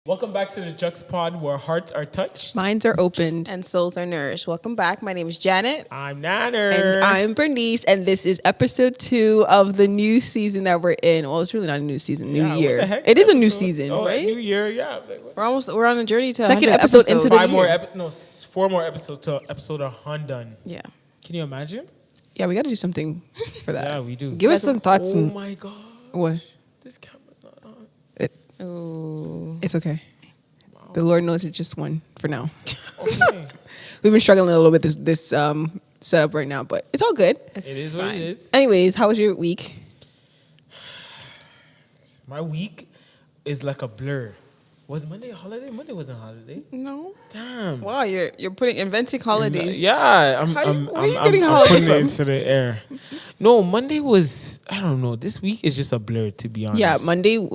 Welcome back to the Juxtaposition, where hearts are touched. Minds are opened. And souls are nourished. Welcome back. My name is Janet. I'm Nanner. And I'm Bernice. And this is episode 2 of the new season that we're in. Well, it's really not a new season, new year. What the heck? It is a new season, right? New year, yeah. We're on a journey to Second 100 episode into the episodes. year. 4 more episodes to episode 100. Yeah. Can you imagine? Yeah, we got to do something for that. Yeah, we do. Give us some thoughts. Oh my God. What? This camera's not on. It's okay. The Lord knows it's just one for now. Okay. We've been struggling a little bit this setup right now, but it's all good. It is what it is. Anyways, how was your week? My week is like a blur. Was Monday a holiday? Monday wasn't a holiday. No. Damn. Wow, you're inventing holidays. Yeah, Where are you I'm getting holidays putting from? it into the air. No, Monday was, I don't know. This week is just a blur, to be honest. Yeah, Monday.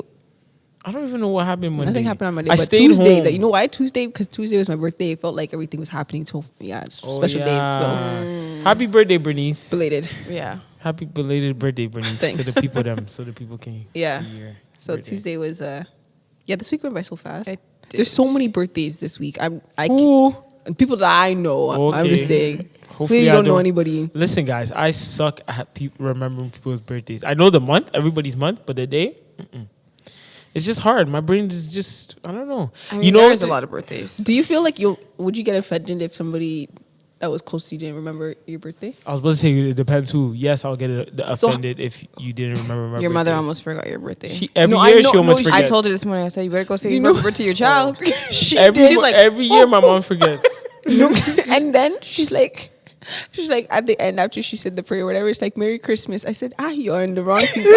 I don't even know what happened Monday. Nothing happened on Monday. I But stayed Tuesday, home. you know why? Tuesday, because Tuesday was my birthday. It felt like everything was happening. So yeah, it's a special day. So Happy birthday, Bernice. belated. Yeah. Happy belated birthday, Bernice. Thanks. To the people, so the people can Yeah. see your So birthday. Tuesday was this week went by so fast. It There's did. so many birthdays this week. And people that I know. I'm Okay. just saying. Hopefully you I don't know anybody. Listen, guys, I suck at remembering people's birthdays. I know the month, everybody's month, but the day, it's just hard. My brain is just, I don't know. I mean, you know, there's a lot of birthdays. Do you feel like would you get offended if somebody that was close to you didn't remember your birthday? I was about to say it depends who. Yes, I'll get offended if you didn't remember my Your mother birthday. almost forgot your birthday. Every No, I year know- she almost no, forgets. I told her this morning, I said, you better go say You your know- birthday to your child. Every year my mom forgets. No. And then she's like at the end after she said the prayer, whatever, it's like Merry Christmas. I said, you're in the wrong season.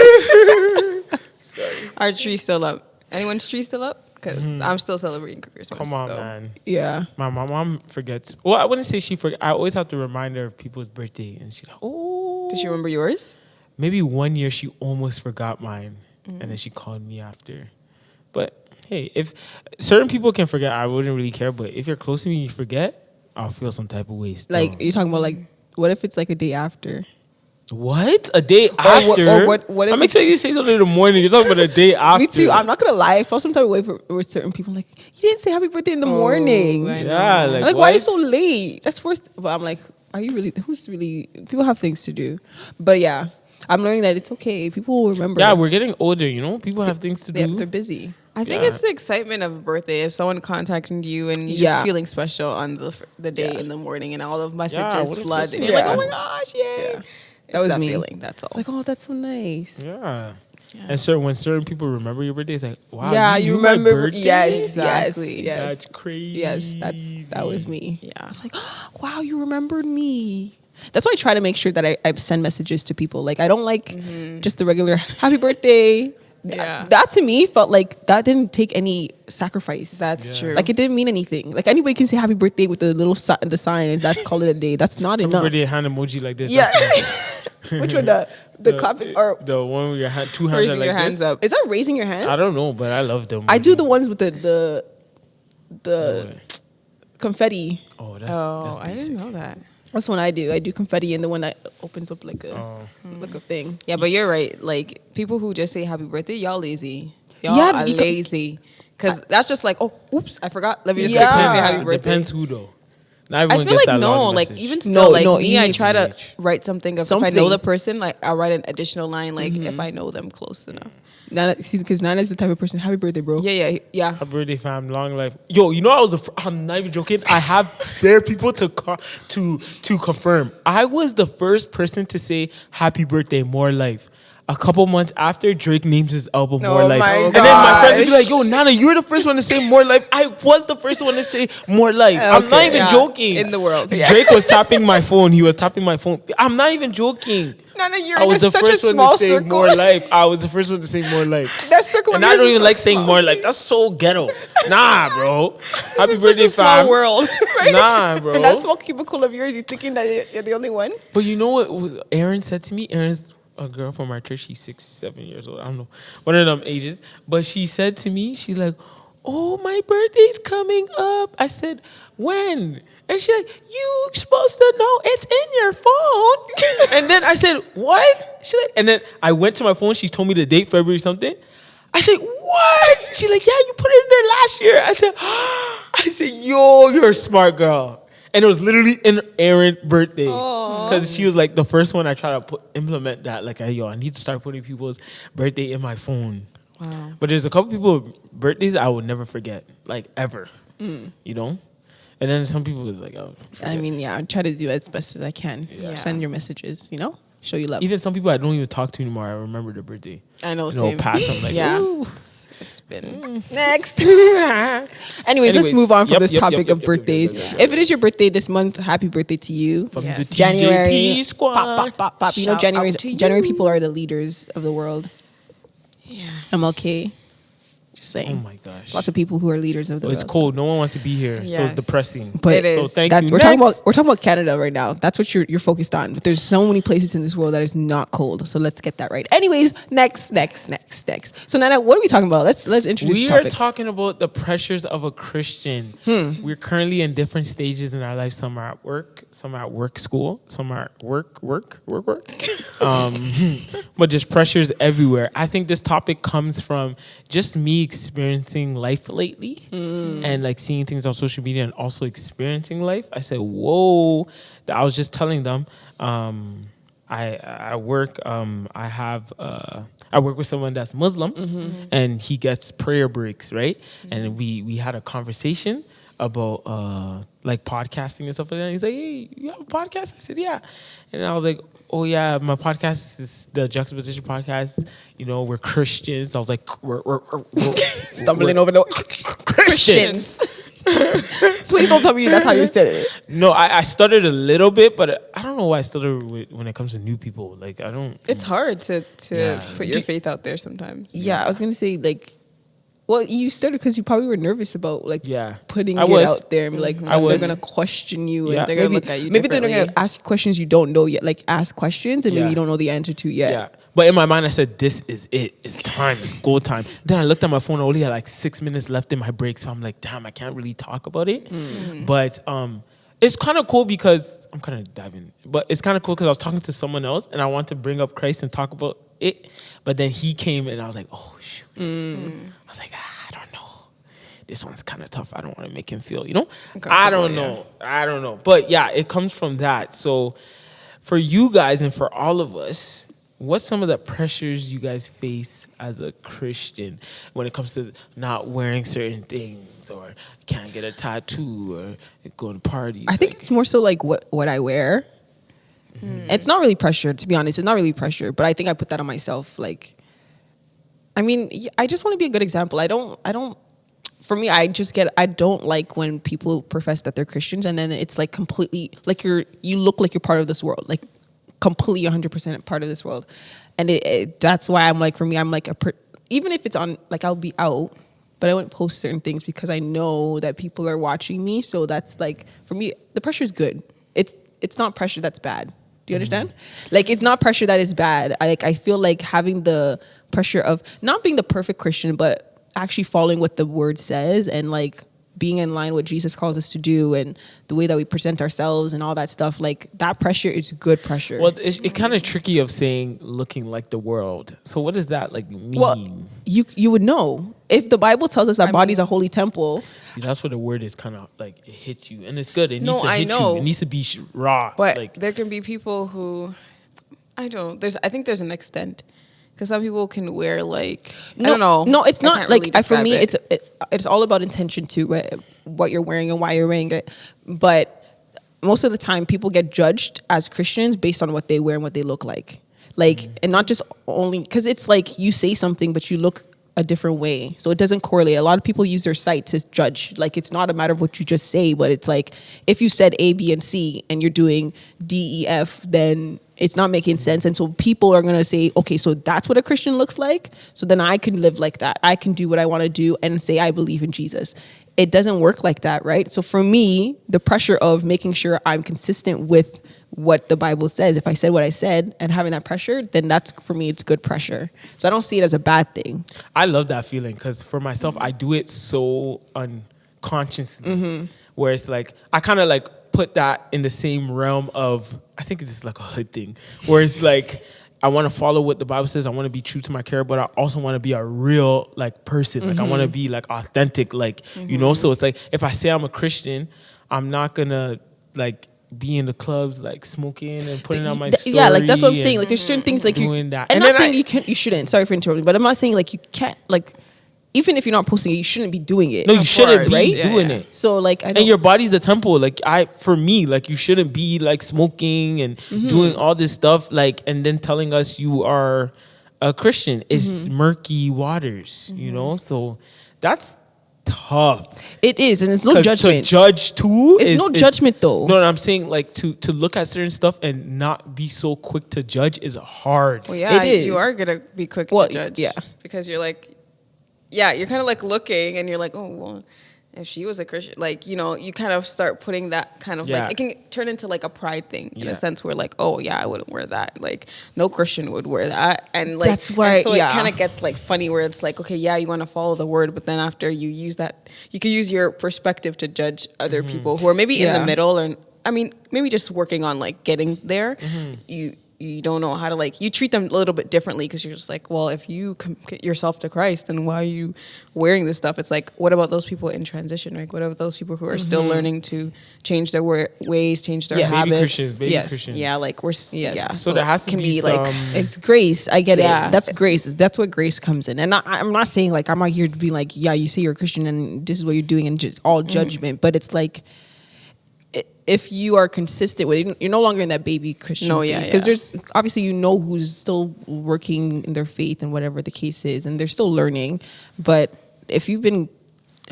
Our tree's still up. Anyone's tree still up? Because I'm still celebrating Christmas. Come on, so. man. Yeah. My mom forgets. Well, I wouldn't say she forgets. I always have to remind her of people's birthday. And she's like, oh. Did she remember yours? Maybe one year she almost forgot mine. And then she called me after. But, hey, if certain people can forget, I wouldn't really care. But if you're close to me and you forget, I'll feel some type of way still. Like, you're talking about, like, what if it's like a day after? What? A day after? what if I'm expecting you to say something in the morning. You're talking about a day after. Me too. I'm not going to lie. I felt some type of way with certain people. Like, you didn't say happy birthday in the morning. I know. Yeah, I'm like, like, what? why are you so late? That's first. But I'm like, are you really? Who's really? People have things to do. But yeah, I'm learning that it's okay. people will remember. Yeah, we're getting older, you know? People have things to they're do. busy. I think it's the excitement of a birthday. If someone contacting you and you're just feeling special on the day in the morning and all of messages what if flood it's and you're like, yeah. oh my gosh, yay. Yeah. It's That was me. feeling, that's all. Like, oh, that's so nice. Yeah. And when certain people remember your birthday, it's like, wow, Yeah, you you knew my remember. birthday? Yes, Exactly. yes, That's crazy. Yes, that was me. Yeah. I was like, wow, you remembered me. That's why I try to make sure that I send messages to people. Like, I don't like just the regular happy birthday. Yeah. That to me felt like that didn't take any sacrifice. That's true. Like, it didn't mean anything. Like, anybody can say happy birthday with the little the sign and that's call it a day. That's not Happy enough. birthday hand emoji like this. Yeah. That's Which one? The clapping or the one with your hand, two hands Raising are like your this. hands up. is that raising your hand? I don't know, but I love them. I do the ones with the confetti. Oh, that's I basic. didn't know that. That's the one I do. I do confetti and the one that opens up like a thing. Yeah, but you're right. Like, people who just say happy birthday, y'all lazy. Y'all Yeah, are because- lazy. Because that's just like, oh, oops, I forgot. Let me just Yeah. quickly say happy birthday. Depends who though. Not I everyone feel gets like that no, long like message. even still, like me, I easy, try to Rich. write something. If I Something. know the person, like I'll write an additional line, like if I know them close enough. Nana, see, because Nana's the type of person. Happy birthday, bro. Yeah. Happy birthday, fam. Long life. Yo, you know I'm not even joking. I have bare people to confirm. I was the first person to say happy birthday, more life. A couple months after, Drake names his album More Life. my And then my friends would be gosh. like, yo, Nana, you're the first one to say More Life. I was the first one to say More Life. I'm not even Yeah. joking. In the world. Drake was tapping my phone. He was tapping my phone. I'm not even joking. Nana, you're I was the such first a one small to say circle. More Life. I was the first one to say More Life. That circle. And of I yours don't is even so like saying small. More Life. That's so ghetto. Nah, bro. Happy It's birthday, such a small fam. world. Nah, bro. And that small cubicle of yours, you thinking that you're the only one? But you know what Erin said to me? Erin's a girl from our church. She's 6-7 years old. I don't know. One of them ages. But she said to me, she's like, oh, my birthday's coming up. I said, when? And she's like, you supposed to know it's in your phone. And then I said, what? She's like, and then I went to my phone. She told me the date, February something. I said, what? She's like, yeah, you put it in there last year. I said, yo, you're a smart girl. And it was literally an Aaron birthday. Because she was like the first one I tried to implement that. Like, I need to start putting people's birthday in my phone. Wow. But there's a couple people birthdays I would never forget. Like, ever. You know? And then some people was like, oh. I mean, I try to do as best as I can. Yeah. Send your messages, show you love. Even some people I don't even talk to anymore, I remember their birthday. I know, You know, same. pass them like, Yeah. ooh. It's been Next. Anyways, let's move on from this topic of birthdays. If it is your birthday this month, happy birthday to you. From Yes. the January. TJP squad. Pop, pop, pop. Shout January out to you. people are the leaders of the world. yeah. MLK. Just saying. Oh my gosh. Lots of people who are leaders of the Oh, it's world. cold. No one wants to be here, so Yes. it's depressing. But It is. So thank That's, you. we're Next. talking about Canada right now. That's what you're focused on. But there's so many places in this world that is not cold. So let's get that right. Anyways, next. So Nana, what are we talking about? Let's introduce We the are topic. talking about the pressures of a Christian. We're currently in different stages in our life. Some are at work, some are at work school, some are at work. But just pressures everywhere. I think this topic comes from just me experiencing life lately and like seeing things on social media and also experiencing life. I said, whoa. I was just telling them, I work. I work with someone that's Muslim, and he gets prayer breaks, right? And we had a conversation about like podcasting and stuff like that. He's like, "Hey, you have a podcast?" I said, "Yeah," and I was like, "Oh yeah, my podcast is the Juxtaposition podcast. You know, we're Christians." I was like, "We're Stumbling over the Christians." Please don't tell me that's how you said it. No, I stuttered a little bit, but I don't know why I stutter when it comes to new people. Like I don't. It's hard to Yeah. put your faith out there sometimes. Yeah, I was gonna say well, you started because you probably were nervous about Yeah. putting I it was. out there and be like, I was. they're gonna question you Yeah. and They're gonna maybe, look at you maybe they're gonna differently. ask questions you don't know yet, like ask questions and maybe Yeah. you don't know the answer to yet. Yeah. But in my mind, I said, this is it. It's time. It's go time. Then I looked at my phone. I only had like 6 minutes left in my break. So I'm like, damn, I can't really talk about it. But it's kind of cool because I'm kind of diving. But it's kind of cool because I was talking to someone else and I want to bring up Christ and talk about it. But then he came and I was like, oh, shoot. I was like, I don't know. This one's kind of tough. I don't want to make him feel, I don't know. I don't know. But yeah, it comes from that. So for you guys and for all of us, what's some of the pressures you guys face as a Christian when it comes to not wearing certain things or can't get a tattoo or go to parties? I think it's more so like what I wear. It's not really pressure, to be honest. It's not really pressure, but I think I put that on myself. Like, I mean, I just want to be a good example. I don't. For me, I don't like when people profess that they're Christians and then it's like completely like you look like you're part of this world, like completely 100% part of this world, and that's why I'm like, for me, I'm like even if it's on, like I'll be out, but I wouldn't post certain things because I know that people are watching me. So that's like, for me, the pressure is good. It's not pressure that's bad. Do you understand? Like, it's not pressure that is bad. I feel like having the pressure of not being the perfect Christian, but actually following what the word says and like being in line what Jesus calls us to do and the way that we present ourselves and all that stuff, like that pressure is good pressure. Well, it's kind of tricky of saying looking like the world. So what does that like mean? Well, you would know if the Bible tells us our body's a holy temple. See, that's where the word is kind of like it hits you, and it's good. It No, needs to I hit know. you. It needs to be raw. But like, there can be people who, I think there's an extent. Because some people can wear like, I don't know. No, it's I not can't like really for me. describe It's all about intention too, right? What you're wearing and why you're wearing it. But most of the time, people get judged as Christians based on what they wear and what they look like. And not just only because it's like you say something, but you look a different way, so it doesn't correlate. A lot of people use their sight to judge. Like, it's not a matter of what you just say, but it's like if you said A, B, and C, and you're doing D, E, F, then it's not making sense. And so people are gonna say, okay, so that's what a Christian looks like. So then I can live like that. I can do what I want to do and say I believe in Jesus. It doesn't work like that, right? So for me, the pressure of making sure I'm consistent with what the Bible says, if I said what I said and having that pressure, then that's, for me, it's good pressure. So I don't see it as a bad thing. I love that feeling because for myself, I do it so unconsciously, where it's like I kind of like put that in the same realm of, I think it's just like a hood thing, where it's like I want to follow what the Bible says. I want to be true to my character, but I also want to be a real like person. Like I want to be like authentic, like you know. So it's like if I say I'm a Christian, I'm not gonna like be in the clubs like smoking and putting on my story. Yeah, like that's what I'm saying. Like there's certain things like you. doing that. And And not then saying you shouldn't. Sorry for interrupting, but I'm not saying like you can't like. Even if you're not posting it, you shouldn't be doing it. No, you shouldn't be right? doing it. So like, I don't, And your body's a temple. Like for me, like you shouldn't be like smoking and doing all this stuff. Like, and then telling us you are a Christian. It's murky waters, you know. So that's tough. it is, and it's no 'Cause judgment. To judge too. It's no judgment though. No, I'm saying like to look at certain stuff and not be so quick to judge is hard. Well, yeah, It is. you are gonna be quick Well, to judge. yeah. Because you're like, yeah, you're kind of like looking and you're like, oh, well, if she was a Christian, like, you know, you kind of start putting that kind of like, it can turn into like a pride thing in a sense where like, oh, yeah, I wouldn't wear that. Like, no Christian would wear that. And like, That's why, and so yeah. it kind of gets like funny where it's like, okay, yeah, you want to follow the word, but then after you use that, you could use your perspective to judge other people who are maybe in the middle or, I mean, maybe just working on like getting there. You don't know how to like, you treat them a little bit differently because you're just like, well, if you commit yourself to Christ, then why are you wearing this stuff? It's like, what about those people in transition? Like, what about those people who are still learning to change their ways, change their Yes. habits? Baby Yes. Christians. Yeah, like yeah. So there has to can be like, some- It's grace. I get Yeah. it. That's grace. That's what grace comes in. And I'm not saying like I'm not here to be like, yeah, you say you're a Christian and this is what you're doing and just all judgment. But it's like if you are consistent with it, you're no longer in that baby Christian No, phase. yeah, Because yeah. there's obviously who's still working in their faith and whatever the case is, and they're still learning. But if you've been,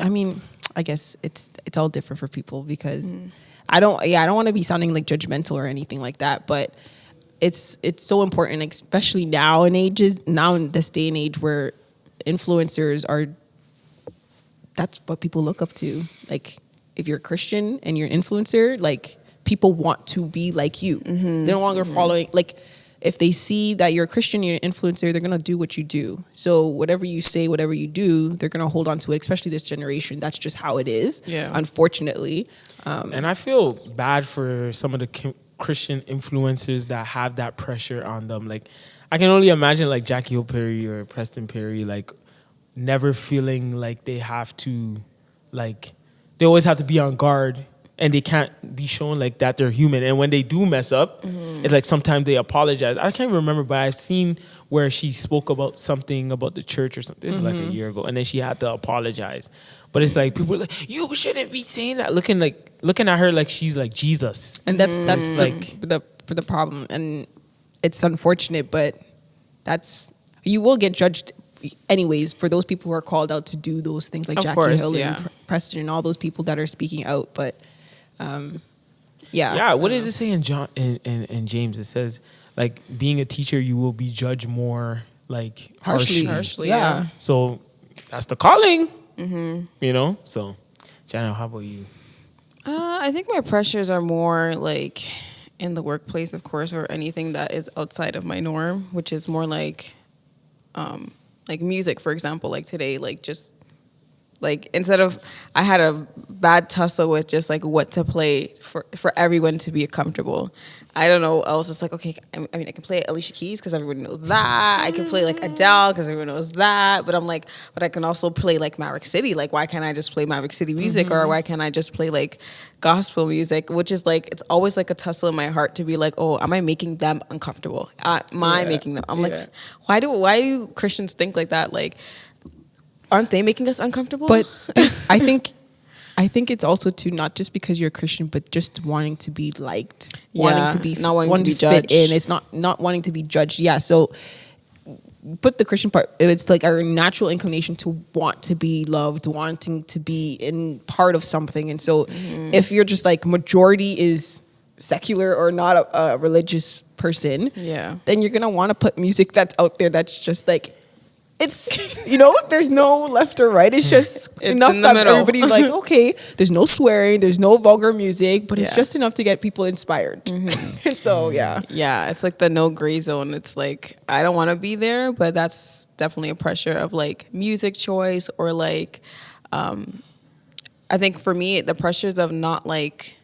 I mean, I guess it's all different for people because I don't want to be sounding like judgmental or anything like that, but it's so important, especially now in this day and age where influencers are, that's what people look up to. Like if you're a Christian and you're an influencer, like people want to be like you. They're no longer following, like if they see that you're a Christian, you're an influencer, they're going to do what you do. So whatever you say, whatever you do, they're going to hold on to it, especially this generation. That's just how it is, unfortunately. And I feel bad for some of the Christian influencers that have that pressure on them. Like, I can only imagine like Jackie Hill Perry or Preston Perry, like never feeling like they have to, like, they always have to be on guard and they can't be shown like that they're human. And when they do mess up, it's like sometimes they apologize. I can't remember, but I've seen where she spoke about something about the church or something. This is like a year ago. And then she had to apologize. But it's like people are like, you shouldn't be saying that. Looking at her like she's like Jesus. And that's like the problem. And it's unfortunate, but you will get judged anyways for those people who are called out to do those things, like Of Jackie course, Hill yeah. and Preston and all those people that are speaking out. But yeah. What does it say in John in James? It says like being a teacher, you will be judged more like harshly. Yeah. So that's the calling. You know. So, Janelle, how about you? I think my pressures are more like in the workplace, of course, or anything that is outside of my norm, which is more like music, for example. Like today, like just like instead of I had a bad tussle with just like what to play for everyone to be comfortable. I don't know. I was just like, okay, I mean, I can play Alicia Keys because everyone knows that. I can play like Adele because everyone knows that. But I'm like, but I can also play like Maverick City. Like, why can't I just play Maverick City music, or why can't I just play like gospel music? Which is like, it's always like a tussle in my heart to be like, oh, am I making them uncomfortable? Am I making them? I'm like, why do Christians think like that? Like, aren't they making us uncomfortable? But I think it's also too, not just because you're a Christian, but just wanting to be liked, wanting to be not wanting to be fit judged. in. It's not wanting to be judged. Yeah, so put the Christian part. It's like our natural inclination to want to be loved, wanting to be in part of something. And so, if you're just like majority is secular or not a religious person, then you're gonna want to put music that's out there that's just like. It's, there's no left or right. It's just enough in the that middle. everybody's like, okay, there's no swearing, there's no vulgar music, but it's just enough to get people inspired. And so, yeah, it's like the no gray zone. It's like, I don't want to be there, but that's definitely a pressure of like music choice or like, I think for me, the pressures of not like,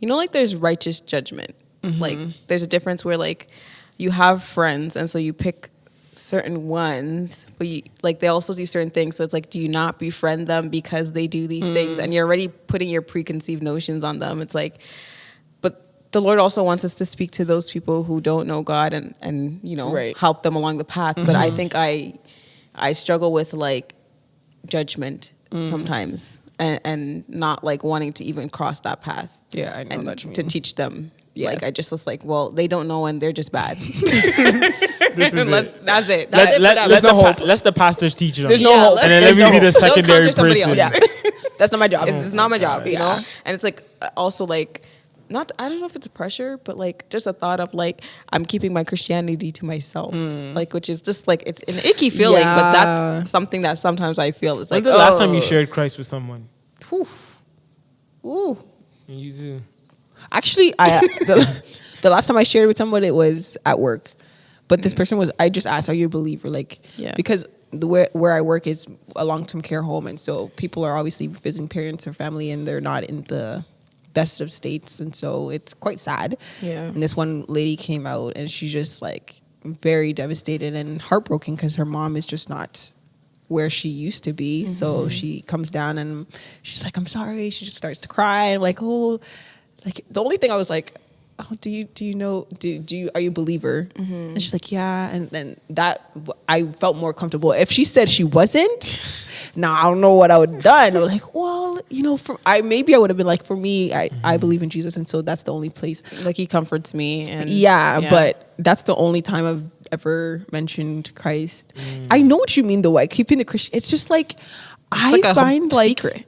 like there's righteous judgment. Like there's a difference where like, you have friends, and so you pick certain ones, but you, like, they also do certain things. So it's like, do you not befriend them because they do these things, and you're already putting your preconceived notions on them? It's like, but the Lord also wants us to speak to those people who don't know God, and you know, Right. help them along the path. But I think I struggle with like judgment sometimes, and not like wanting to even cross that path. Yeah, I know and what you to mean. teach them. Yeah. Like, I just was like, well, they don't know and they're just bad. This is it. That's it. That's it for them. Let, let the pastors teach them. There's no hope. And then There's let me no be the hope. They'll secondary conjure somebody person. else. Yeah. That's not my job. It's not my job, you Yeah. know? And it's like, also like, not, I don't know if it's a pressure, but like just a thought of like, I'm keeping my Christianity to myself. Like, which is just like, it's an icky feeling, but Yeah. that's something that sometimes I feel is like, When's the last time you shared Christ with someone? Ooh. You do. Actually, the last time I shared with someone, it was at work. But this person was, I just asked, are you a believer? Like, Yeah. because where I work is a long-term care home. And so people are obviously visiting parents or family, and they're not in the best of states. And so it's quite sad. Yeah. And this one lady came out, and she's just like very devastated and heartbroken because her mom is just not where she used to be. So she comes down and she's like, I'm sorry. She just starts to cry. I'm like, oh, like the only thing I was like, oh, do you know, are you a believer? And she's like, yeah. And then that, I felt more comfortable. If she said she wasn't, I don't know what I would have done. I was like, well, you know, maybe I would have been like, for me, I believe in Jesus. And so that's the only place. like, he comforts me. And Yeah, but that's the only time I've ever mentioned Christ. I know what you mean though, like keeping the Christian. It's just like, I like a find like, secret.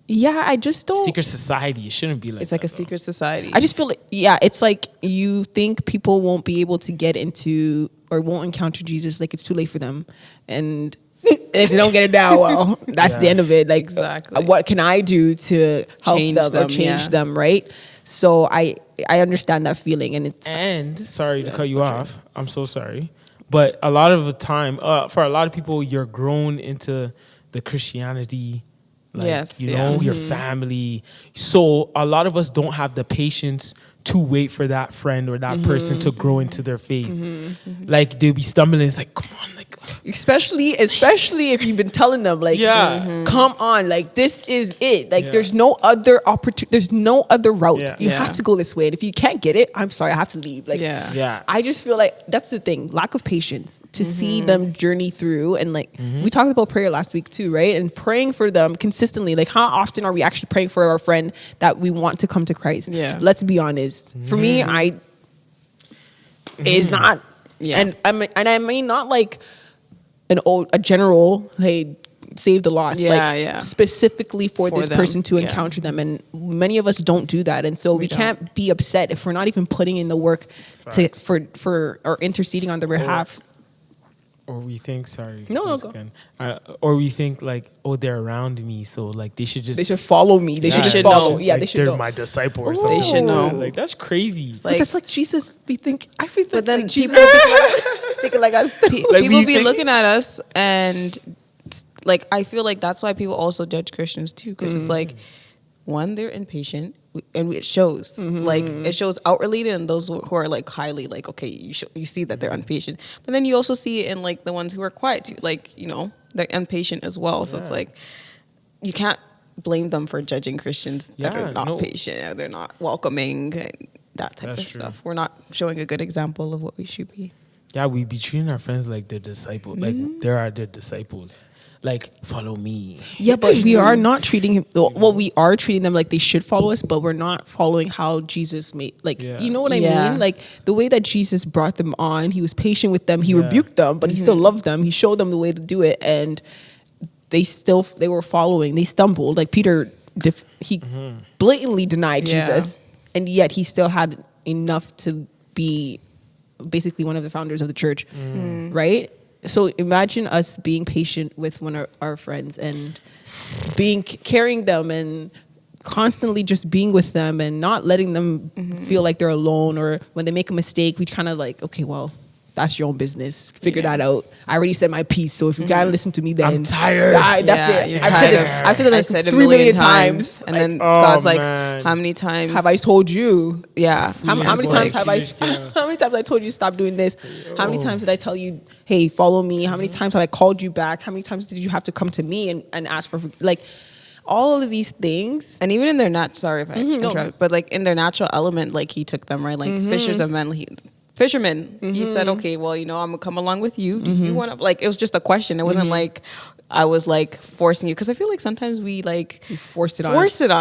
yeah, I just don't. Secret society. It shouldn't be like It's like that, a secret society. I just feel like, yeah, it's like you think people won't be able to get into or won't encounter Jesus. Like it's too late for them. And if they don't get it now, well, that's the end of it. Like, Exactly. what can I do to help Change them or them, change yeah. them, right? So I understand that feeling. And it's, And sorry to cut you off. I'm so sorry. But a lot of the time, for a lot of people, you're grown into the Christianity, like, Yes, you yeah. know, your family. So a lot of us don't have the patience to wait for that friend or that person to grow into their faith. Like, they'll be stumbling. It's like, come on, like, especially if you've been telling them like, Yeah. come on, like this is it. Like Yeah. there's no other opportunity. There's no other route. Yeah. You Yeah. have to go this way. And if you can't get it, I'm sorry, I have to leave. Like, Yeah. Yeah. I just feel like that's the thing. Lack of patience to see them journey through. And like we talked about prayer last week too, right? And praying for them consistently. Like how often are we actually praying for our friend that we want to come to Christ? Yeah. Let's be honest. For me, it's not. Yeah. And I mean not like a general, hey, save the lost. Yeah, like yeah. specifically for this them, person to yeah. encounter them. And many of us don't do that. And so we don't. can't be upset if we're not even putting in the work Facts. for or interceding on their behalf. Or we think, sorry. No, once go. again. Or we think like, oh, they're around me, so like they should just. They should follow me. They Yeah. should just should follow. know. Yeah, Like, they should they're know. my disciple or Ooh. something. They should know. Like, that's crazy. But Like- that's like Jesus. We think. I feel But then like Jesus people- thinking like us. Like, people we be think- looking at us, and like, I feel like that's why people also judge Christians too, because it's like, one, they're impatient, and it shows. Like, it shows outwardly in those who are like highly like, okay, you see that they're impatient, but then you also see it in like the ones who are quiet too, like, you know, they're impatient as well. So it's Yeah. like, you can't blame them for judging Christians that Yeah, are not no. patient, or they're not welcoming, that type That's of true. stuff. We're not showing a good example of what we should be. Yeah, we be treating our friends like they're disciples. Like, they're our disciples. Like, follow me. Yeah, but we are not treating him. Well, we are treating them like they should follow us, but we're not following how Jesus made. Like, Yeah. you know what I Yeah. mean? Like the way that Jesus brought them on, he was patient with them. He Yeah. rebuked them, but he still loved them. He showed them the way to do it, and they were following. They stumbled. Like Peter, he blatantly denied Yeah. Jesus, and yet he still had enough to be basically one of the founders of the church, right? So imagine us being patient with one of our friends and carrying them and constantly just being with them and not letting them feel like they're alone, or when they make a mistake, we kind of like, okay, well, that's your own business. Figure that out. I already said my piece. So if you can't listen to me, then I'm tired. That's Yeah, it. you're I've said this. tired. I've said it I like said it 3 million times. and then oh, God's like, man. how many times Have I told you? Yeah. How many times have I? Yeah. How many times I told you to stop doing this? How many times did I tell you, hey, follow me? How many times have I called you back? How many times did you have to come to me and ask for like all of these things? And even in their sorry if I no. interrupt, but like in their natural element, like he took them, right? Like fishers of men, fishermen. He said, okay, well, I'm gonna come along with you. Do you want to, like, it was just a question. It wasn't like I was like forcing you. Cause I feel like sometimes we like Force it on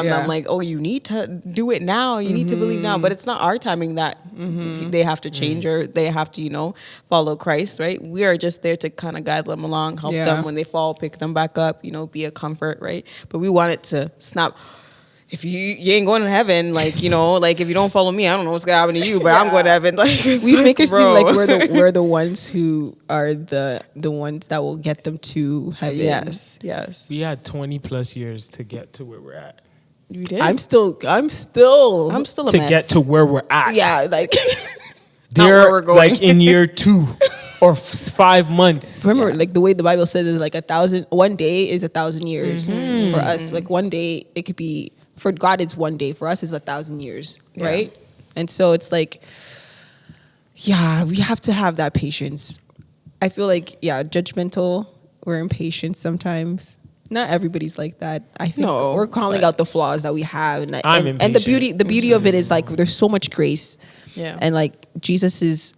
them. Yeah. Like, oh, you need to do it now. You need to believe now. But it's not our timing that they have to change or they have to, follow Christ, right? We are just there to kind of guide them along, help Yeah. them when they fall, pick them back up, be a comfort, right? But we want it to snap. If you ain't going to heaven, like, like if you don't follow me, I don't know what's gonna happen to you, but I'm going to heaven. Like, We make it seem like bro. we're the ones who are the ones that will get them to heaven. Yes. We had 20 plus years to get to where we're at. You did. I'm still I'm still a To mess. get to where we're at. yeah, like Not where They're we're going. like in year 2 or 5 months. remember like the way the Bible says is like 1,000. One day is 1,000 years for us. Like one day it could be for God. It's one day. For us, it's 1,000 years, Yeah. right? And so it's like, yeah, we have to have that patience. I feel like judgmental. We're impatient sometimes. Not everybody's like that. I think No, we're calling but- out the flaws that we have, and I'm and the impatient. beauty of it is like there's so much grace, Yeah. and like Jesus is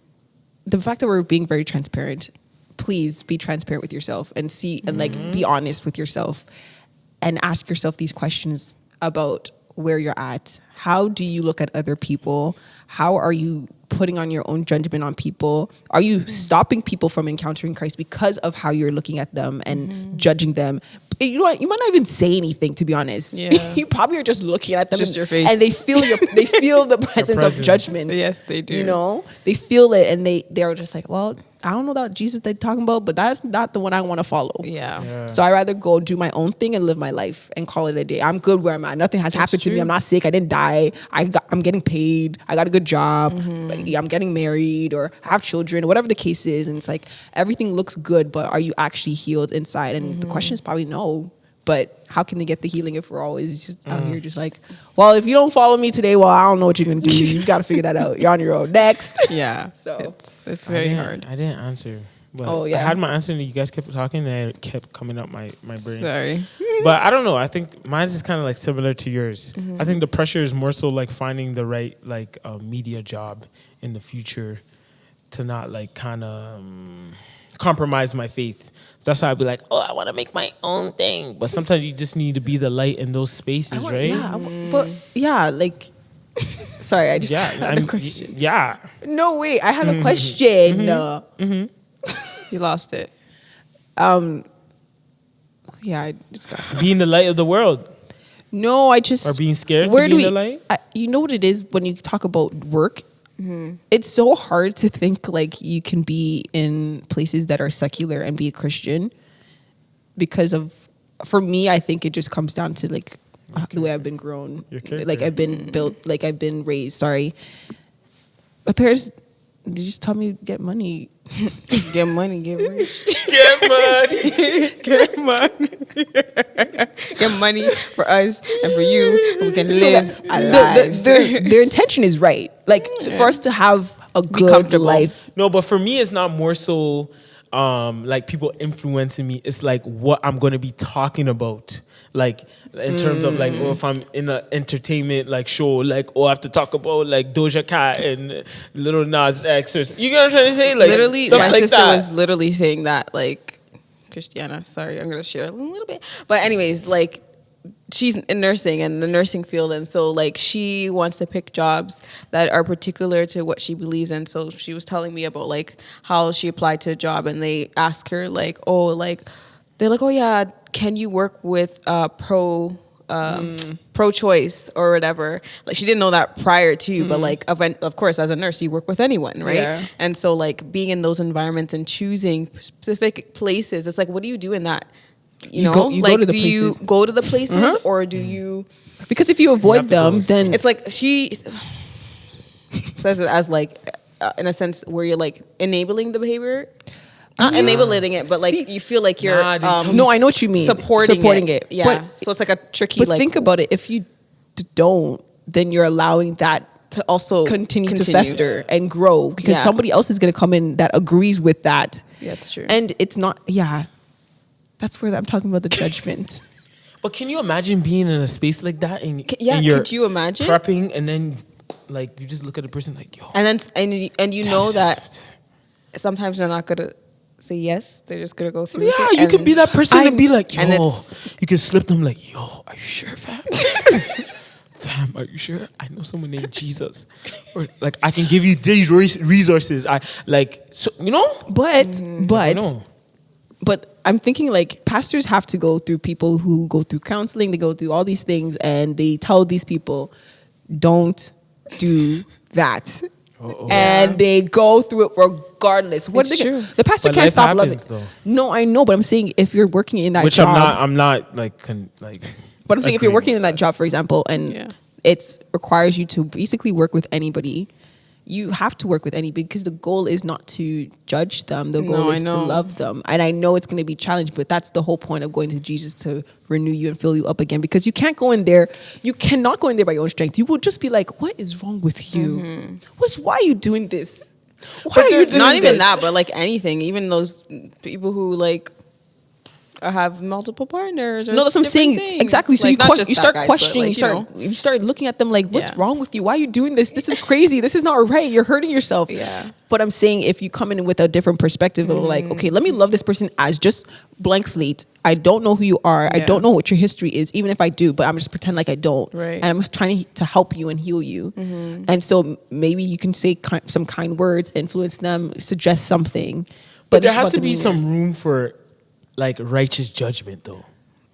the fact that we're being very transparent. Please be transparent with yourself and see and like be honest with yourself, and ask yourself these questions about where you're at. How do you look at other people? How are you putting on your own judgment on people? Are you stopping people from encountering Christ because of how you're looking at them and judging them? You know what? You might not even say anything, to be honest. Yeah. You probably are just looking at them, Just your face. and they feel the presence of presence. judgment. Yes, they do. They feel it, and they're just like, well, I don't know that Jesus they're talking about, but that's not the one I want to follow. Yeah. So I rather go do my own thing and live my life and call it a day. I'm good where I'm at. Nothing has happened to me. true. I'm not sick. I didn't die. I'm getting paid. I got a good job. I'm getting married or have children, whatever the case is. And it's like everything looks good, but are you actually healed inside? And the question is probably no. But how can they get the healing if we're always just out here just like, well, if you don't follow me today, well, I don't know what you're gonna do. You got to figure that out. You're on your own. Next. Yeah. So It's very hard. I didn't answer. But Oh, yeah. I had my answer and you guys kept talking and it kept coming up my brain. Sorry. But I don't know. I think mine is kind of like similar to yours. I think the pressure is more so like finding the right like media job in the future to not like kind of compromise my faith. That's how I'd be like, oh, I want to make my own thing. But sometimes you just need to be the light in those spaces, right? But yeah, like, sorry, I just Yeah, had a question. yeah. No, wait, I had a question. You lost it. Yeah, I just got. Being the light of the world No, I just. or being scared Where to do be in we? the light. You know what it is when you talk about work. It's so hard to think like you can be in places that are secular and be a Christian because of. For me, I think it just comes down to like the way I've been grown, Your character. like I've been built, like I've been raised. Sorry, my parents. They just tell me get money. Get money, get rich. Get money. Get money. Get money for us and for you. And we can live our lives. Their intention is right. Like for us to have a good comfortable. life. No, but for me, it's not more so like people influencing me. It's like what I'm going to be talking about. Like in terms of like, oh, if I'm in an entertainment like show, like, oh, I have to talk about like Doja Cat and Little Nas X, or you know what I'm trying to say? Like Literally, stuff my like sister that. was literally saying that, like, Christiana, sorry, I'm going to share a little bit. But anyways, like, she's in nursing and the nursing field. And so, like, she wants to pick jobs that are particular to what she believes in. So she was telling me about, like, how she applied to a job and they ask her, like, oh, like, they're like, oh, yeah, can you work with pro-choice or whatever? Like, she didn't know that prior to, but like, of course, as a nurse, you work with anyone, right? Yeah. And so, like, being in those environments and choosing specific places, it's like, what do you do in that? You know, go like, to the do you places. go to the places or do you? Because if you avoid have to go. them, then It's like she says it as like in a sense where you're like enabling the behavior. Not enabling it, but like you feel like you're. No, I know what you mean. Supporting it. Yeah. But, so it's like a tricky. but like, think about it. If you don't, then you're allowing that to also continue to fester and grow because somebody else is going to come in that agrees with that. Yeah, that's true. And it's not. Yeah, that's where I'm talking about the judgment. But can you imagine being in a space like that and yeah, and you're could you imagine prepping and then like you just look at the person like yo, and then and you know that sometimes they're not gonna say yes, they're just gonna go through. Yeah, with it, you could be that person and be like, yo, and you can slip them like, yo, are you sure, fam? Fam, are you sure? I know someone named Jesus. Or like, I can give you these resources. I like, so, you know? But I'm thinking like pastors have to go through people who go through counseling, they go through all these things and they tell these people, don't do that. And they go through it regardless. It's true. The pastor can't stop loving. No, I know, but I'm saying if you're working in that job, I'm not like. But I'm saying if you're working in that job, for example, and it requires you to basically work with anybody, you have to work with anybody because the goal is not to judge them. The goal is to love them. And I know it's going to be challenging, but that's the whole point of going to Jesus, to renew you and fill you up again. Because you can't go in there. You cannot go in there by your own strength. You will just be like, what is wrong with you? Why are you doing this? Why are you doing not even this? that, but like anything, even those people who like have multiple partners. Or no, that's what I'm saying. Things. Exactly. So like, you start questioning. Like, you start looking at them like, what's wrong with you? Why are you doing this? This is crazy. This is not right. You're hurting yourself. Yeah. But I'm saying if you come in with a different perspective of like, okay, let me love this person as just blank slate. I don't know who you are. I don't know what your history is, even if I do, but I'm just pretend like I don't. Right. And I'm trying to help you and heal you. And so maybe you can say some kind words, influence them, suggest something. But there has to be some room for like righteous judgment though.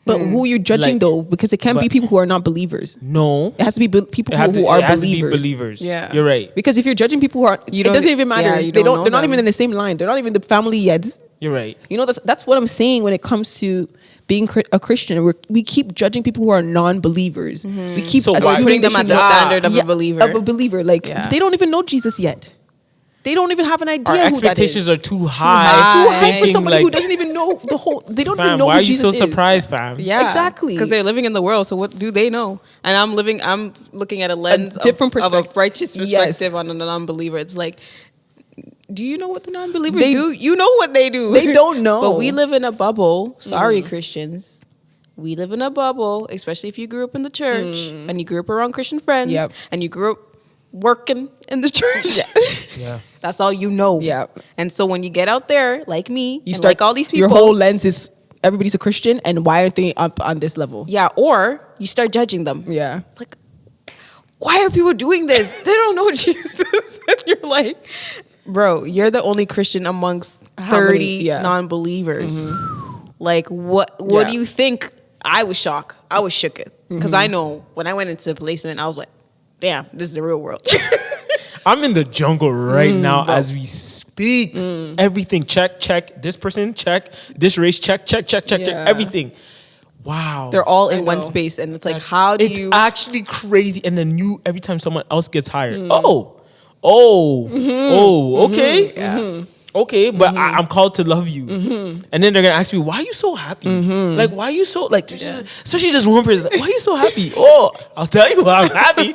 But who you're judging though, because it can't be people who are not believers. No, it has to be people who are believers. Yeah, you're right. Because if you're judging people who are, it doesn't even matter. They're not even in the same line. They're not even the family yet. You're right. You know, that's what I'm saying when it comes to being a Christian. We keep judging people who are non-believers. We keep putting them at the standard of a believer. Of a believer, like they don't even know Jesus yet. They don't even have an idea. Our who that is. expectations are too high. Too high for somebody who doesn't even know the whole. They don't even know why who are you Jesus so is. surprised, fam? Yeah, exactly. Because they're living in the world. So what do they know? And I'm looking at a lens of a righteous perspective on a non-believer. It's like, do you know what the non-believers do? You know what they do. They don't know. But we live in a bubble. Sorry, Christians. We live in a bubble, especially if you grew up in the church and you grew up around Christian friends and you grew up working in the church. Yeah. That's all you know. Yeah. And so when you get out there, like me, you start, like all these people. Your whole lens is everybody's a Christian, and why aren't they up on this level? Yeah. Or you start judging them. Yeah. Like, why are people doing this? They don't know Jesus. And you're like, bro, you're the only Christian amongst 30 non-believers. Like, what do you think? I was shocked. I was shook it. Because I know when I went into the placement, I was like, damn, this is the real world. I'm in the jungle right now as we speak. Everything, check. This person, check. This race, check. Everything. Wow. They're all in one space. And it's like, how do you... It's actually crazy. And then every time someone else gets hired, okay. Yeah. Okay, but I'm called to love you. And then they're going to ask me, why are you so happy? Like, why are you so, like, especially just one person, like, why are you so happy? Oh, I'll tell you why I'm happy.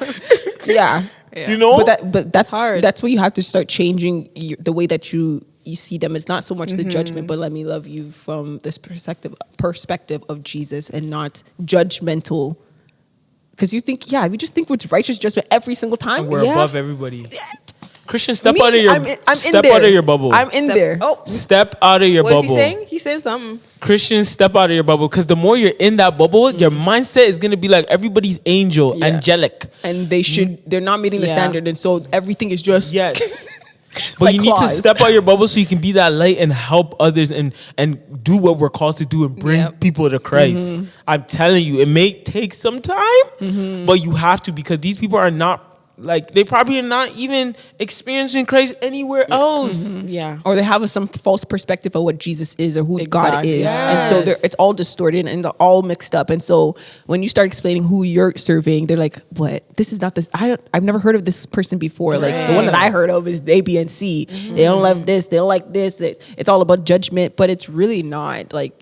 Yeah. You know? But that's hard. That's where you have to start changing the way that you see them. It's not so much the judgment, but let me love you from this perspective of Jesus and not judgmental. Because you think, we just think with righteous judgment every single time. And we're above everybody. Christian, step out of your bubble. I'm in there. Oh, step out of your bubble. What's he saying? He said something. Christian, step out of your bubble, because the more you're in that bubble, your mindset is gonna be like everybody's angelic, and they're not meeting the standard, and so everything is just But like you need to step out of your bubble so you can be that light and help others and do what we're called to do and bring people to Christ. I'm telling you, it may take some time, but you have to, because these people are not Like they probably are not even experiencing Christ anywhere else. Yeah. Or they have some false perspective of what Jesus is or who God Exactly. is. Yes. And so it's all distorted and they're all mixed up. And so when you start explaining who you're serving, they're like, what? This is not this. I've never heard of this person before. Like the one that I heard of is A, B, and C. They don't love this. They don't like this. It's all about judgment, but it's really not. Like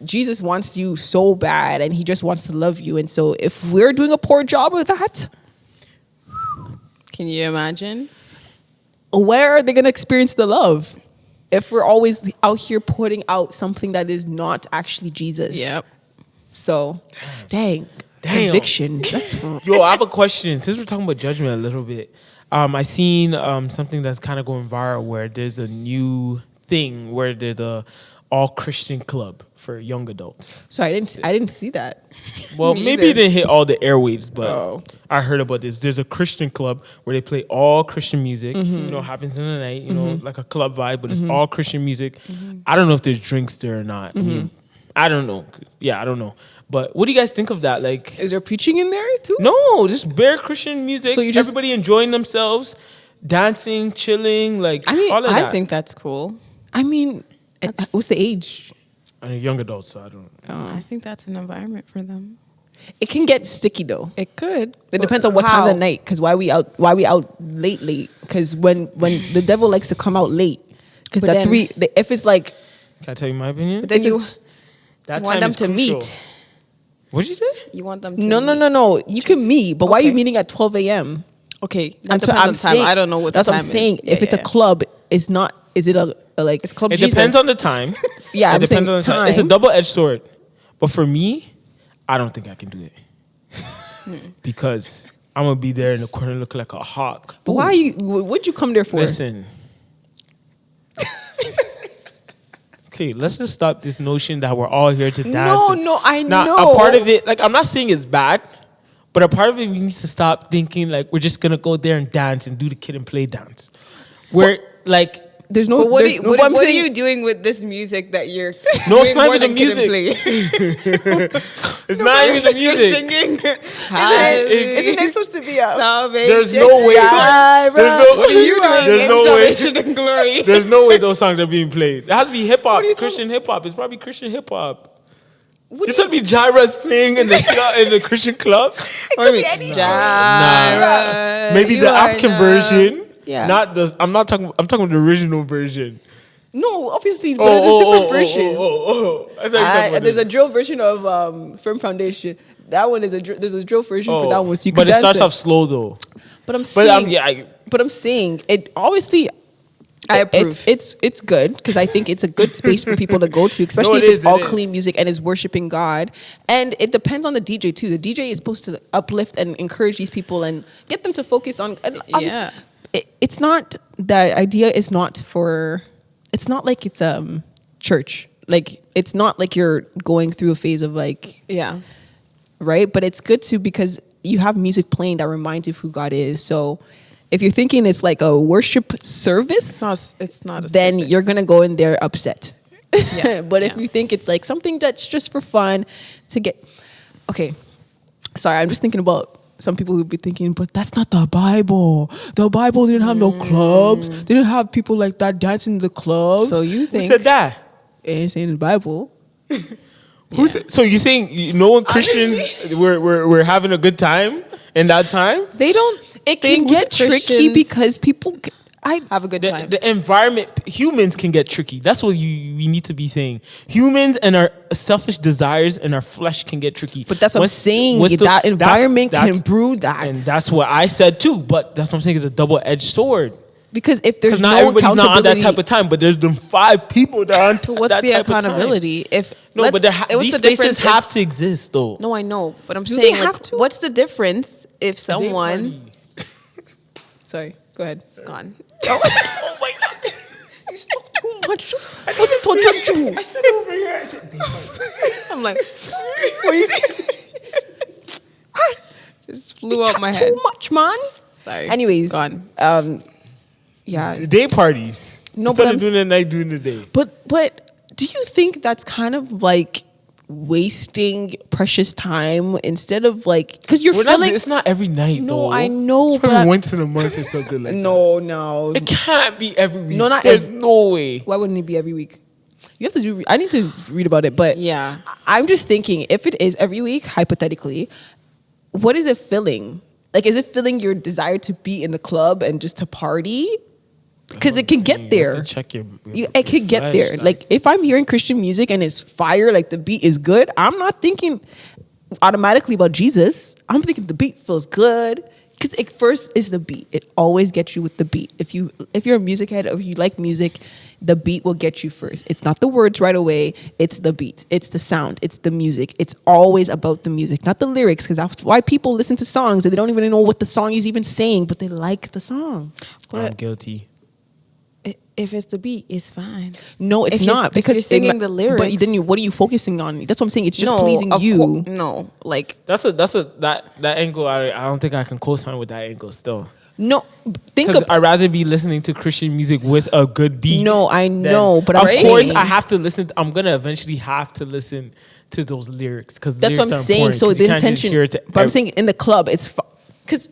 Jesus wants you so bad and he just wants to love you. And so if we're doing a poor job of that, Can you imagine? where are they going to experience the love if we're always out here putting out something that is not actually Jesus? Yep. So, dang. Conviction. That's Yo, I have a question. Since we're talking about judgment a little bit, I seen something that's kind of going viral where there's a new thing where there's a all Christian club for young adults. so I didn't see that. Well, Me maybe either. it didn't hit all the airwaves, but Oh. I heard about this. There's a Christian club where they play all Christian music. Mm-hmm. You know, happens in the night. You know, like a club vibe, but it's all Christian music. I don't know if there's drinks there or not. I mean, I don't know. Yeah, I don't know. But what do you guys think of that? Like, Is there preaching in there too? no, just bare Christian music. So you just- everybody enjoying themselves, dancing, chilling, like I mean, all of I that. think that's cool. I mean, what's the age? I'm a young adult, so I don't. I think that's an environment for them. It can get sticky though. It could. It depends on what time of the night. Because why we out late? Because when the devil likes to come out late. Because But then- if it's like Can I tell you my opinion? But then you That want time them is to crucial. meet. What'd you say? You want them to no. You can meet, but why are you Okay. meeting at 12 a.m.? Okay. That depends on time. I don't know what That's the what time I'm saying. is. If it's a club, it's not. Is it a like? It's Club It Jesus. depends on the time. Yeah, it I'm depends saying on the time. It's a time. double-edged sword. But for me, I don't think I can do it. Because I'm gonna be there in the corner looking like a hawk. But why you? What'd you come there for? Listen. Okay, let's just stop this notion that we're all here to dance. I Now, know. a part of it, like I'm not saying it's bad, but a part of it we need to stop thinking like we're just gonna go there and dance and do the kid and play dance. Where like There's no. But what, there's- are you, what, I'm what are saying- you doing with this music that you're No, it's doing not more even the than Kid and music. Play? it's not even the You're music. singing. Isn't it supposed to be a? Salvation. There's no way. There's no. What are you doing There's in no way. Salvation and Glory? There's no way those songs are being played. It has to be hip hop, Christian hip hop. It's probably Christian hip hop. You said me Jaira's playing in the Christian club? Or Jira. Maybe You the are African now- version. Yeah. Not the. I'm talking about the original version. No, obviously, but there's different versions. I thought you were talking about There's a this. drill version of Firm Foundation. That one is there's a drill version for that one. So you but can it dance starts it. off slow though. But I'm But saying, but I'm saying it obviously. I approve. It's good because I think it's a good space for people to go to, especially it if it's is, all it is. clean music and it's worshiping God. And it depends on the DJ too. The DJ is supposed to uplift and encourage these people and get them to focus on. And obviously, Yeah. it's not the idea is not for. It's not like it's church. Like it's not like you're going through a phase of like Yeah. right? But it's good too because you have music playing that reminds you of who God is. So if you're thinking it's like a worship service, It's not. then you're gonna go in there upset. Yeah, But if yeah. you think it's like something that's just for fun to get, okay, sorry, I'm just thinking about some people who'd be thinking, but that's not the Bible. The Bible didn't have no clubs. They didn't have people like that dancing in the clubs. So you Who think said that? It ain't saying in the Bible. So you're saying no one Christians we're having a good time in that time? they don't? It can think get tricky Christians because people. I have a good The, time. the environment, humans can get tricky. That's what we need to be saying. Humans and our selfish desires and our flesh can get tricky. But that's what I'm What's- saying. what's the- That environment can that's- brew that. And that's what I said too. But that's what I'm saying is a double-edged sword. Because if there's Because not no everybody's not on accountability, that type of time. But there's them 5 people that are on So what's that the type of time. accountability? If No, let's- but what's these the difference spaces have to exist though. No, I know, but I'm Do they saying, have like, to? what's the difference if someone sorry, go ahead. is gone? Oh my god! You spoke too much. What's it told you? I said over here. I said I'm like, what do you think? Just flew out my head. Too much, man. Sorry. Anyways, gone. Yeah, day parties. No, Instead but of doing it at night, doing the day. but do you think that's kind of like wasting precious time instead of like, because you're We're feeling. it's not every night though. No, I know, It's but probably once in a month or something like that. no. It can't be every week. No, not There's no way. Why wouldn't it be every week? You have to do. I need to read about it, but Yeah. I'm just thinking if it is every week, hypothetically, what is it filling? Like, is it filling your desire to be in the club and just to party? Because it can get You there. have to check your It can get flesh, there. Like, if I'm hearing Christian music and it's fire, like the beat is good, I'm not thinking automatically about Jesus. I'm thinking the beat feels good. Because it first is the beat. It always gets you with the beat. If you're a music head or if you like music, the beat will get you first. It's not the words right away. It's the beat. It's the sound. It's the music. It's always about the music, not the lyrics. Because that's why people listen to songs and they don't even know what the song is even saying, but they like the song. I'm But guilty. if it's the beat, it's fine. No, it's If you're- not if because you're singing it- the lyrics. But then what are you focusing on? That's what I'm saying. It's just No, pleasing of you. No, like That angle. I don't think I can co-sign with that angle still. No, think Because of. I'd rather be listening to Christian music with a good beat. No, I than- know, but of I'm course saying- I have to listen. I'm gonna eventually have to listen to those lyrics because That's what I'm saying. So the intention. But I'm saying in the club, it's because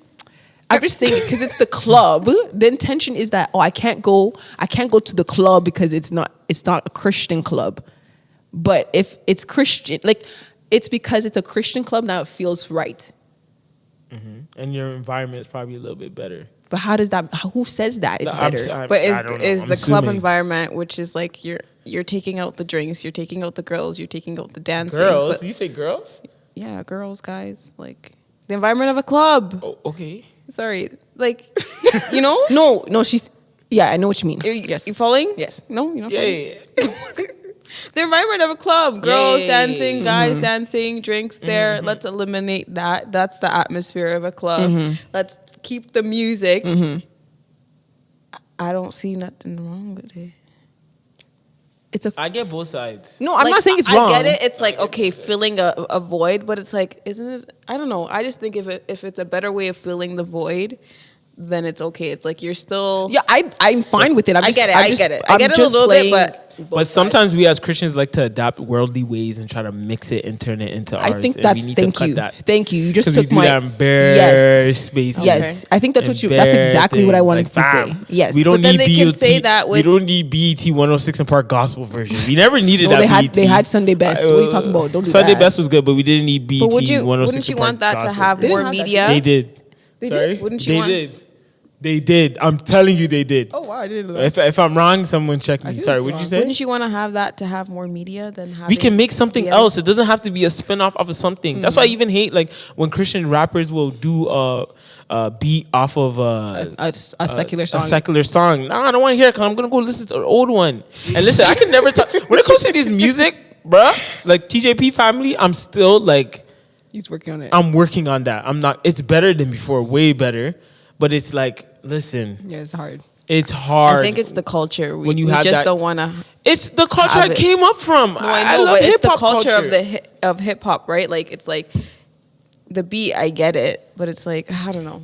I'm just saying because it's the club. The intention is that I can't go to the club because it's not a Christian club. But if it's Christian, like it's because it's a Christian club now, it feels right. and your environment is probably a little bit better. But how does that? Who says that it's better? But I don't know. is I'm the club assuming. environment, which is like you're taking out the drinks, you're taking out the girls, you're taking out the dancing. Girls? But- You say girls? yeah, girls, guys, like the environment of a club. Oh, okay. Sorry, like you know, No, she's. Yeah, I know what you mean. you following? Yes. No, you're not. Yeah, following? yeah. The environment of a club, girls Yay. dancing, guys dancing, drinks there. Let's eliminate that. That's the atmosphere of a club. Let's keep the music. I don't see nothing wrong with it. It's a. I get both sides. No, I'm Like, not saying it's wrong. I get it. It's like I get okay, both sides. filling a void, but it's like, isn't it? I don't know. I just think if it's a better way of filling the void, then it's okay. It's like you're still. Yeah, I'm fine with it. I get it. I get it. I get it a little bit, but But sometimes we as Christians like to adapt worldly ways and try to mix it and turn it into ours. I think and that's we need to thank cut you. that. Thank you. You just Because we took do my that in bare yes. spaces. Yes, I think that's And what you. That's bare exactly what I things. wanted Like, to say. fam, Yes, we don't But then need they can BET. say that We with- don't need BET 106 and Park Gospel version. We never needed No, that. they had- BET. they had Sunday Best. What are you talking about? Don't do Sunday that. Best was good, but we didn't need BET But would you 106 wouldn't you and Park want that to Gospel have version. more have that. media? They did. They Sorry, did? Wouldn't you they want- did. They did. I'm telling you, they did. Oh wow, I didn't know. If I'm wrong, someone check me. think Sorry, it's what'd you wrong. say? Wouldn't you want to have that to have more media than having? We can make something the else. It doesn't have to be a spin-off of something. That's why I even hate like when Christian rappers will do a beat off of a secular song. A secular song. Nah, I don't want to hear it 'cause I'm gonna go listen to an old one. And listen, I can never talk when it comes to this music, bruh. Like TJP family, I'm still like He's working on it. I'm working on that. I'm not. It's better than before, way better. But it's like, listen, Yeah, it's hard. it's hard. I think it's the culture. When you we have just that- don't want to. It's the culture have I it. came up from. No, I know, love but it's the hip-hop culture of hip hop, right? Like it's like the beat. I get it, but it's like I don't know.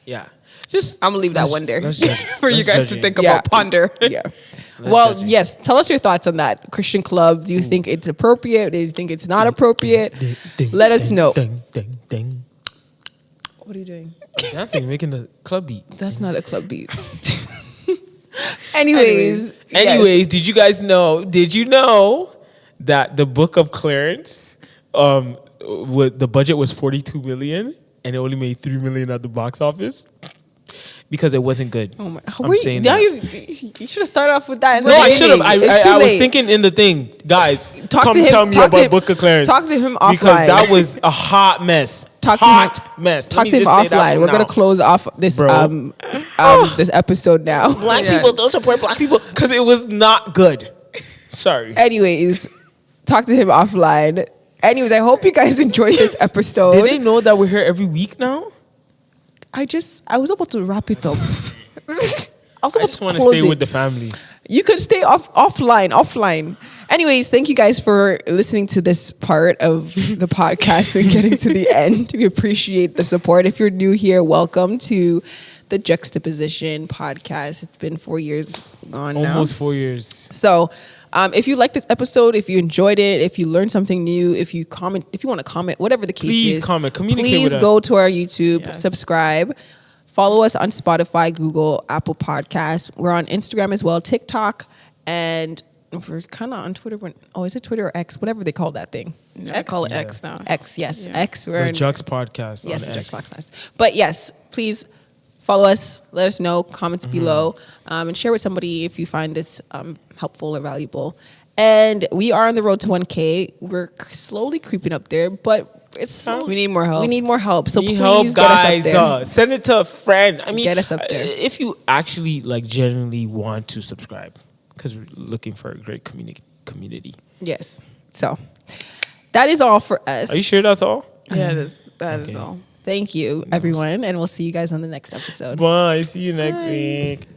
Yeah. Just I'm gonna leave that let's- one there let's judge- for you let's guys judge to it. think Yeah. about, ponder. Yeah. Well, judge it. yes. Tell us your thoughts on that Christian club. Do you think it's appropriate? Do you think it's not appropriate? Let us know. Ding, ding, ding. What are you doing? Dancing, making the club beat. That's not a club beat. Anyways, Anyways, did you guys know? Did you know that the Book of Clarence, the budget was 42 million and it only made 3 million at the box office because it wasn't good. Oh my! I'm saying now that. you should have started off with that. in the No, I should have. beginning. It's too I was late. thinking in the thing, guys. Talk come to him- tell me talk to about him- Book of Clarence. talk to him because offline. that was a hot mess. Talk to him- hot mess. Let Talk me to him just say that offline. for We're gonna now. close off this Bro. this episode now. Black Yeah. people don't support black people because it was not good. Sorry. Anyways, talk to him offline. Anyways, I hope you guys enjoyed this episode. Did they know that we're here every week now? I was about to wrap it up. I was I about just to want to close stay it. with the family. You could stay offline. Anyways, thank you guys for listening to this part of the podcast and getting to the end. We appreciate the support. If you're new here, welcome to the Juxtaposition podcast. It's been 4 years gone now. Almost 4 years. So If you like this episode, if you enjoyed it, if you learned something new, if you want to comment, whatever the case Please is, comment, communicate please with us. go to our YouTube, Yes. subscribe, follow us on Spotify, Google, Apple Podcasts. We're on Instagram as well, TikTok, and we're kind of on Twitter. Is it Twitter or X? Whatever they call that thing. I call it X now. X, yes, Yeah. X. We're The in, Jux podcast. yes, on the X. Jux Podcast. But yes, please follow us. Let us know. Comments below, and share with somebody if you find this helpful or valuable. And we are on the road to 1K. We're slowly creeping up there, but it's We need more help. We need more help. So Need please help, get guys. us up there. Send it to a friend. I mean, Get us up there. If you actually like genuinely want to subscribe, because we're looking for a great community. Yes. So that is all for us. Are you sure that's all? Yeah, it is. That is Okay. all. Thank you, everyone, and we'll see you guys on the next episode. Bye. See you next week.